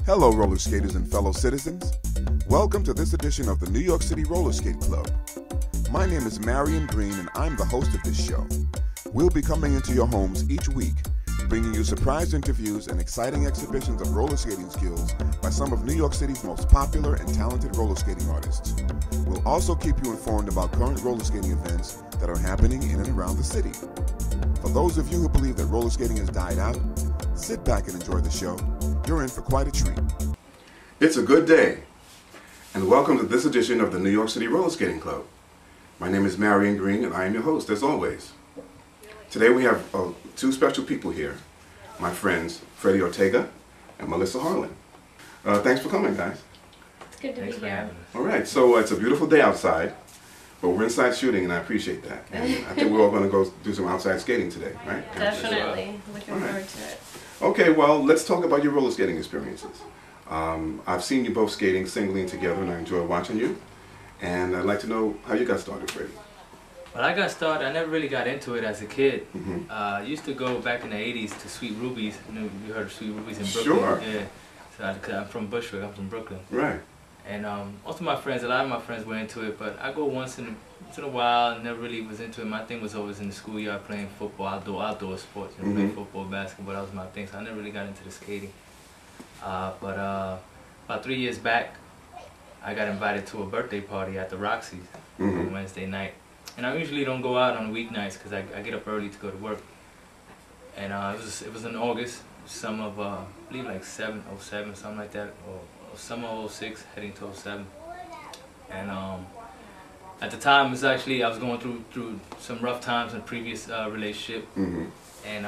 Hello, roller skaters and fellow citizens. Welcome to this edition of the New York City Roller Skate Club. My name is Marion Green, and I'm the host of this show. We'll be coming into your homes each week, bringing you surprise interviews and exciting exhibitions of roller skating skills by some of New York City's most popular and talented roller skating artists. We'll also keep you informed about current roller skating events that are happening in and around the city. For those of you who believe that roller skating has died out, sit back and enjoy the show. You're in for quite a treat. It's a good day, and welcome to this edition of the New York City Roller Skating Club. My name is Marion Green, and I am your host, as always. Today we have two special people here, my friends Freddie Ortega and Melissa Harlan. Thanks for coming, guys. It's good to be here. All right, so it's a beautiful day outside, but we're inside shooting, and I appreciate that. And I think we're all going to go do some outside skating today, right? Definitely. Looking forward to it. Okay, well, let's talk about your roller skating experiences. I've seen you both skating singly and together, and I enjoy watching you. And I'd like to know how you got started, Freddie. Well, I got started, I never really got into it as a kid. I used to go back in the 80s to Sweet Ruby's. You heard of Sweet Ruby's in Brooklyn? Sure. Yeah. So I'm from Bushwick, I'm from Brooklyn. Right. And most of my friends, a lot of my friends were into it, but I go once in a while and never really was into it. My thing was always in the schoolyard playing football, outdoor sports, playing football, basketball, that was my thing. So I never really got into the skating. But about 3 years back, I got invited to a birthday party at the Roxy on Wednesday night. And I usually don't go out on weeknights because I get up early to go to work. And it was in August, summer of, I believe like 07, something like that, or summer of 06, heading to 07. And at the time, it was actually, I was going through some rough times in a previous relationship. And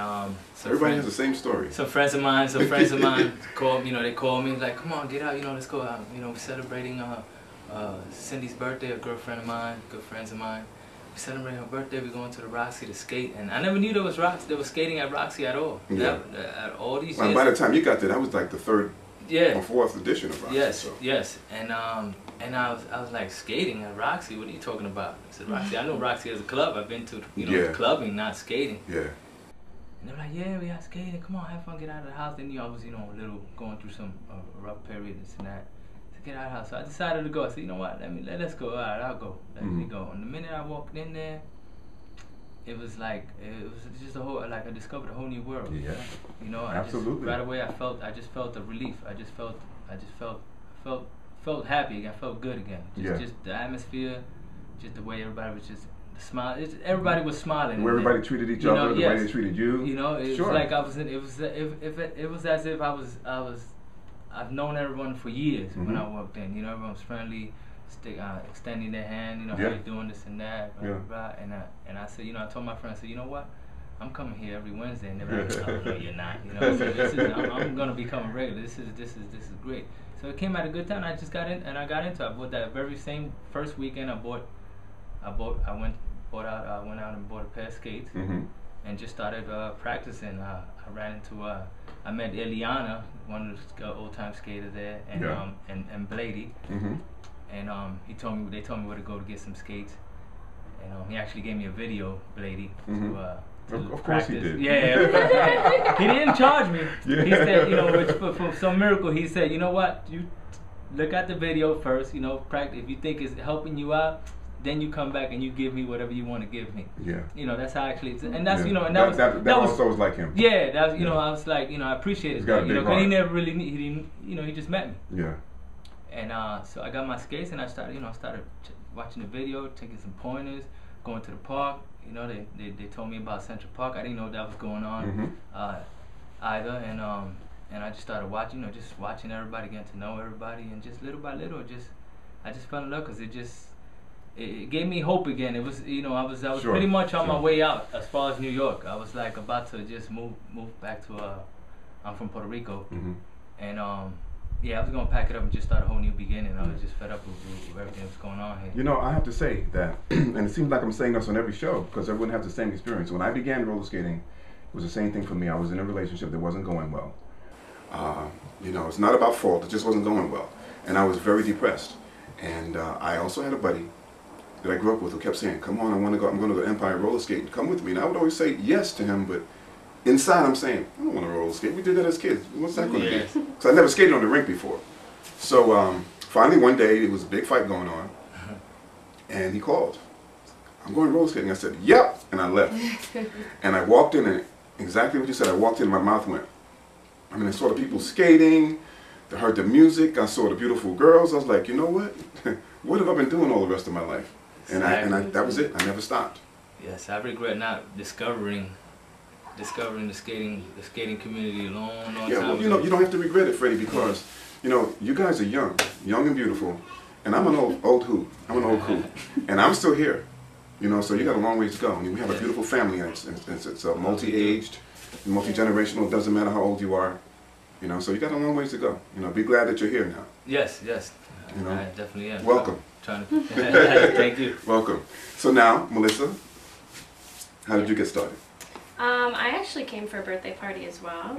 everybody has the same story. Some friends of mine called, they called me like, come on, get out, let's go out. We're celebrating Cindy's birthday, a girlfriend of mine, good friends of mine. We're celebrating her birthday, we're going to the Roxy to skate. And I never knew there was skating at Roxy at all. Yeah. At all these years. By the time you got there, that was like the third or fourth edition of Roxy. Yes, so. yes. And I was like, skating at Roxy? What are you talking about? I said, Roxy, I know Roxy as a club. I've been to clubbing, not skating. Yeah. And they were like, yeah, we are skating. Come on, have fun, get out of the house. Then I was, a little going through some rough period, this and that. To get out of the house. So I decided to go. I said, you know what? Let's go. All right, I'll go. Let me go. And the minute I walked in there, it was just a whole, like I discovered a whole new world. Yeah. Absolutely. Right away, I just felt the relief. I just felt happy again. I felt good again. Just the atmosphere, just the way everybody was just smile. Everybody was smiling. Where everybody treated each other, the way they treated you. It was like I was in. It was as if I've known everyone for years when I walked in. Everyone was friendly, extending their hand. How you doing, this and that, blah, blah, blah. And I said, I told my friends, I said, you know what? I'm coming here every Wednesday, and they're like, oh, no, you're not. So I'm gonna become regular. This is great. So it came at a good time. I just got in, and I got into it. I bought that very same first weekend. I went out and bought a pair of skates, and just started practicing. I met Eliana, one of the old-time skaters there, and Blady, and they told me where to go to get some skates, and he actually gave me a video, Blady, of course he did. Yeah, he didn't charge me. Yeah. He said, for some miracle, he said, you know what, you look at the video first, practice. If you think it's helping you out, then you come back and you give me whatever you want to give me. Yeah. That's how actually, and that's and that also was like him. Yeah, that was I was like I appreciated that because he never really he just met me. Yeah. And so I got my skates and I started watching the video, taking some pointers, going to the park. They told me about Central Park. I didn't know that was going on either, and I just started watching, just watching everybody, getting to know everybody, and just little by little, I just fell in love because it gave me hope again. It was, I was pretty much on my way out as far as New York. I was like about to just move back to, I'm from Puerto Rico, and I was gonna pack it up and just start a whole new beginning. I was just fed up with everything that's going on here. I have to say that, and it seems like I'm saying this on every show because everyone has the same experience. When I began roller skating, it was the same thing for me. I was in a relationship that wasn't going well. It's not about fault. It just wasn't going well, and I was very depressed. And I also had a buddy that I grew up with who kept saying, come on, I want to go, I'm going to go to Empire roller skate, come with me. And I would always say yes to him, but inside I'm saying, I don't want to roller skate. We did that as kids. What's that going to be? Because I never skated on the rink before. So finally one day, there was a big fight going on. And he called. I'm going roller skating. I said, yep. And I left. And I walked in and exactly what you said. I walked in and my mouth went. I mean, I saw the people skating. I heard the music. I saw the beautiful girls. I was like, you know what? What have I been doing all the rest of my life? And that was it. I never stopped. Yes, I regret not discovering the skating community a long time well, ago. you don't have to regret it, Freddie, because you guys are young and beautiful, and I'm an old hoot. I'm an old coot, and I'm still here. So you got a long ways to go. I mean, we have a beautiful family, and it's multi-aged, multi-generational. It doesn't matter how old you are. So you got a long ways to go. Be glad that you're here now. Yes. I definitely am. Welcome. Trying to. Thank you. Welcome. So now, Melissa, how did you get started? I actually came for a birthday party as well.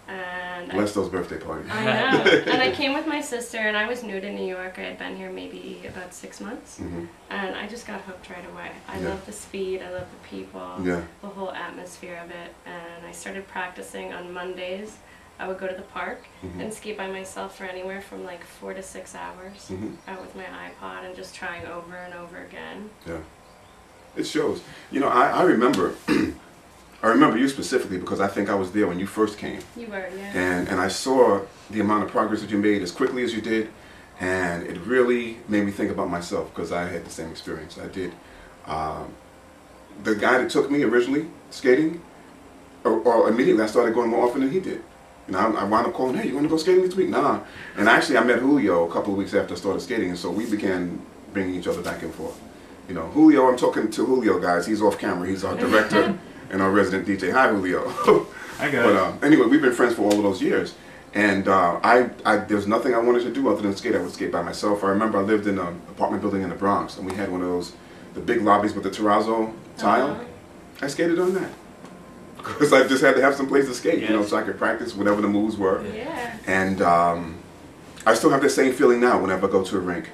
And Bless those birthday parties. I know. And I came with my sister, and I was new to New York. I had been here maybe about 6 months. And I just got hooked right away. I love the speed, I love the people, the whole atmosphere of it. And I started practicing on Mondays. I would go to the park and skate by myself for anywhere from like 4 to 6 hours out with my iPod and just trying over and over again. Yeah. It shows. I remember I remember you specifically because I think I was there when you first came. You were, yeah. And I saw the amount of progress that you made as quickly as you did, and it really made me think about myself because I had the same experience. I did. The guy that took me originally skating, or immediately I started going more often than he did. I wound up calling, hey, you want to go skating this week? Nah. And actually I met Julio a couple of weeks after I started skating, and so we began bringing each other back and forth. Julio, I'm talking to Julio, guys. He's off camera. He's our director and our resident DJ. Hi, Julio. Hi, guys. But anyway, we've been friends for all of those years. And there's nothing I wanted to do other than skate. I would skate by myself. I remember I lived in an apartment building in the Bronx, and we had one of those, the big lobbies with the terrazzo tile. I skated on that. Because I just had to have some place to skate, so I could practice whatever the moves were. Yeah. And I still have the same feeling now whenever I go to a rink.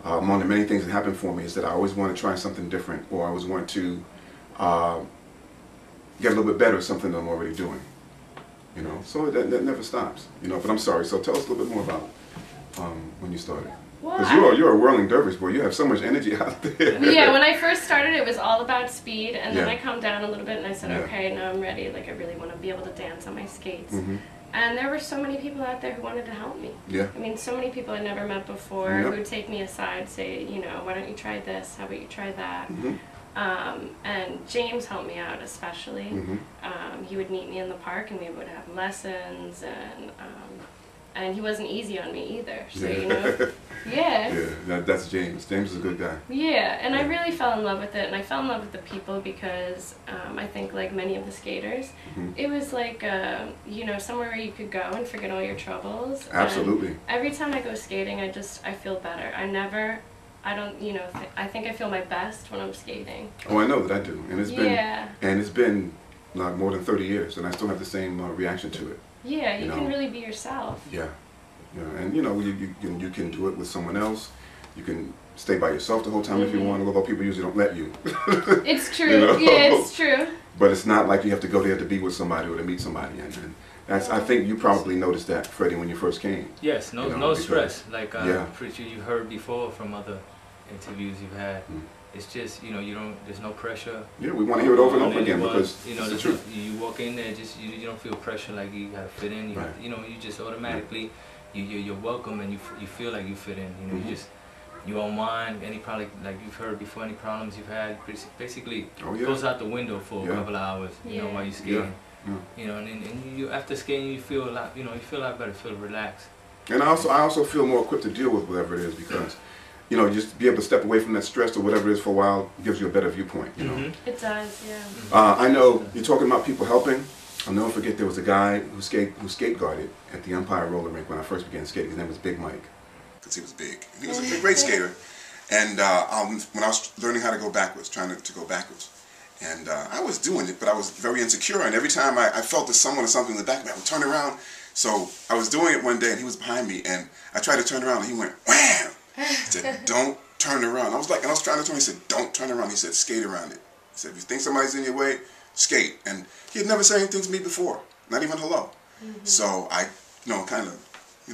Among the many things that happen for me is that I always want to try something different, or I always want to get a little bit better at something that I'm already doing. So that never stops. But I'm sorry. So tell us a little bit more about when you started. Because you're a whirling dervish, boy. You have so much energy out there. Yeah, when I first started, it was all about speed, and then I calmed down a little bit, and I said, okay, now I'm ready. Like, I really want to be able to dance on my skates. And there were so many people out there who wanted to help me. Yeah. I mean, so many people I'd never met before who would take me aside, say, why don't you try this? How about you try that? And James helped me out especially. He would meet me in the park, and we would have lessons, and he wasn't easy on me either. So Yeah, that's James. James is a good guy. Yeah, and I really fell in love with it, and I fell in love with the people because I think, like many of the skaters, it was like somewhere where you could go and forget all your troubles. Absolutely. And every time I go skating, I feel better. I think I feel my best when I'm skating. Oh, I know that I do, and it's been like more than 30 years, and I still have the same reaction to it. Yeah, you can really be yourself. Yeah, and you can do it with someone else. You can stay by yourself the whole time if you want, although people usually don't let you. It's true. Yeah, it's true. But it's not like you have to go there to be with somebody or to meet somebody, and that's. I think you probably noticed that, Freddie, when you first came. Yes, no stress. Like I'm pretty sure you heard before from other interviews you've had. It's just there's no pressure. Yeah, we want to hear it over and over again because it's the truth. You walk in there, just you don't feel pressure like you gotta fit in. You just automatically you're welcome, and you feel like you fit in. You unwind any problem like you've heard before, any problems you've had. Basically, goes out the window for a couple of hours. While you're skating. And you after skating you feel a lot. You feel a lot better, feel relaxed. And I also feel more equipped to deal with whatever it is because. Just be able to step away from that stress or whatever it is for a while gives you a better viewpoint, It does, yeah. I know you're talking about people helping. I'll never forget there was a guy who skate guarded at the Empire roller rink when I first began skating. His name was Big Mike. Because he was big. He was a great skater. And when I was learning how to go backwards, trying to go backwards. And I was doing it, but I was very insecure. And every time I felt that someone or something in the back of me, I would turn around. So I was doing it one day, and he was behind me. And I tried to turn around, and he went, wham! He said, don't turn around. I was trying to turn. He said, don't turn around. He said, skate around it. He said, if you think somebody's in your way, skate. And he had never said anything to me before, not even hello. So I, kind of